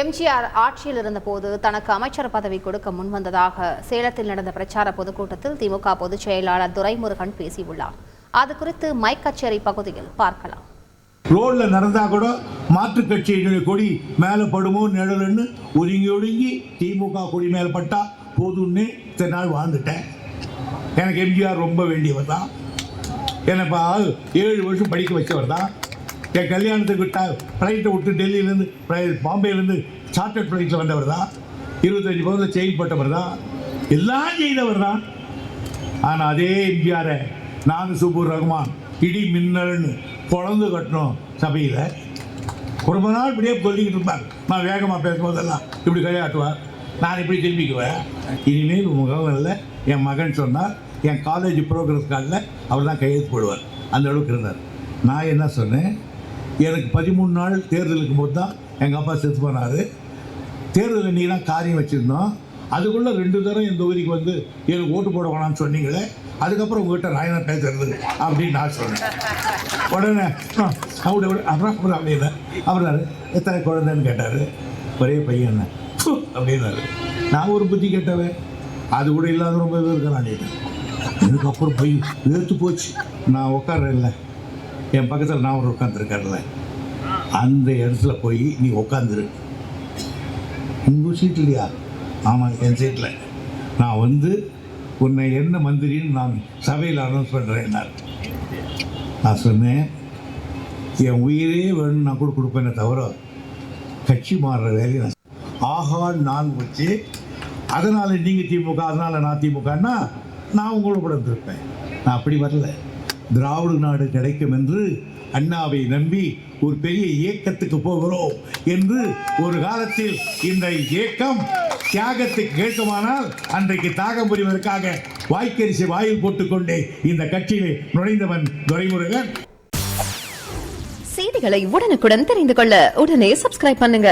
எம்ஜிஆர் ஆட்சியில் இருந்தபோது தனக்கு அமைச்சர் பதவி கொடுக்க முன்வந்ததாக சேலத்தில் நடந்த பிரச்சார பொதுக்கூட்டத்தில் திமுக பொதுச் செயலாளர் துரைமுருகன் பேசியுள்ளார். அது குறித்து மைக் கச்சேரி பகுதியில் பார்க்கலாம். ரோட்ல நடந்தா கூட மாற்றுக் கட்சியினுடைய கொடி மேல படுமோ நிழலுன்னு ஒதுங்கி திமுக கொடி மேல பட்டா போதும்னு இத்தனை நாள் வாழ்ந்துட்டேன். எனக்கு எம்ஜிஆர் ரொம்ப வேண்டியவர் தான். என்னப்பா 7 வருஷம் படிக்க வச்சவர் தான். என் கல்யாணத்துக்கு ஃப்ளைட்டை விட்டு டெல்லியிலேருந்து பாம்பேலேருந்து சார்ட்டர்ட் ஃப்ளைட்டில் வந்தவர் தான். 25 பவுனில் செயின் போட்டவர் தான். எல்லாம் செய்தவர் தான். ஆனால் அதே எம்ஜிஆரை நானும் சுப்பூர் ரகுமான் இடி மின்னல்னு குழந்து கட்டணும் சபையில். ரொம்ப நாள் இப்படியே சொல்லிக்கிட்டு இருப்பார். நான் வேகமாக பேசும்போதெல்லாம் இப்படி கையாட்டுவார், நான் இப்படி திரும்பிக்குவேன். இனிமேல் முகவரில் என் மகன் சொன்னார், என் காலேஜ் ப்ரோக்ரஸ் கார்டில் அவர் தான் கையெழுத்து போடுவார். அந்த அளவுக்கு இருந்தார். நான் என்ன சொன்னேன், எனக்கு 13 நாள் தேர்தலுக்கு போது தான் எங்கள் அப்பா செத்து போனார். தேர்தலில் நீலாம் காரியம் வச்சுருந்தோம். அதுக்குள்ளே 2 தரம் இந்த தொகுதிக்கு வந்து எனக்கு ஓட்டு போட வேணாம்னு சொன்னீங்களே, அதுக்கப்புறம் உங்கள்கிட்ட நான் என்ன பேசுறது அப்படின்னு நான் சொன்னேன். உடனே அப்புறம் அப்படின்னா அப்புறம் எத்தனை குழந்தைன்னு கேட்டார். ஒரே பையன் அப்படின்னாரு. நான் ஒரு புத்தி கேட்டவன், அது கூட இல்லாத ரொம்ப பேர் இருக்கிறான். எனக்கு அப்புறம் போய் வேர்த்து போச்சு. நான் உட்கார்றேன்ல, என் பக்கத்தில் நான் ஒரு உட்காந்துருக்காருல, அந்த இடத்துல போய் நீ உட்காந்துரு. உங்கள் சீட் இல்லையா? ஆமாம், என் சீட்டில். நான் வந்து உன்னை என்ன மந்திரின்னு நான் சபையில் அனௌன்ஸ் பண்ணுறேன். நான் சொன்னேன், என் உயிரே வேணும்னு நான் கூட கொடுப்பேனே தவிர கட்சி மாறுற வேலையை நான் ஆஹா நான் வச்சு அதனால் நீங்கள் திமுக அதனால் நான் திமுகன்னா நான் உங்களோட கூட இருந்திருப்பேன். நான் அப்படி வரல. திராவிட நாடு கிடைக்கும் என்று அண்ணாவை நம்பி ஒரு பெரிய இயக்கத்துக்கு போகிறோம் என்று ஒரு காலத்தில் இந்த இயக்கம் தியாகத்துக்கு கேட்குமானால் அன்றைக்கு தாகம் புரிவதற்காக வாய்க்கரிசி வாயில் போட்டுக்கொண்டே இந்த கட்சியிலே நுழைந்தவன் துரைமுருகன். செய்திகளை உடனுக்குடன் தெரிந்து கொள்ள உடனே சப்ஸ்கிரைப் பண்ணுங்க.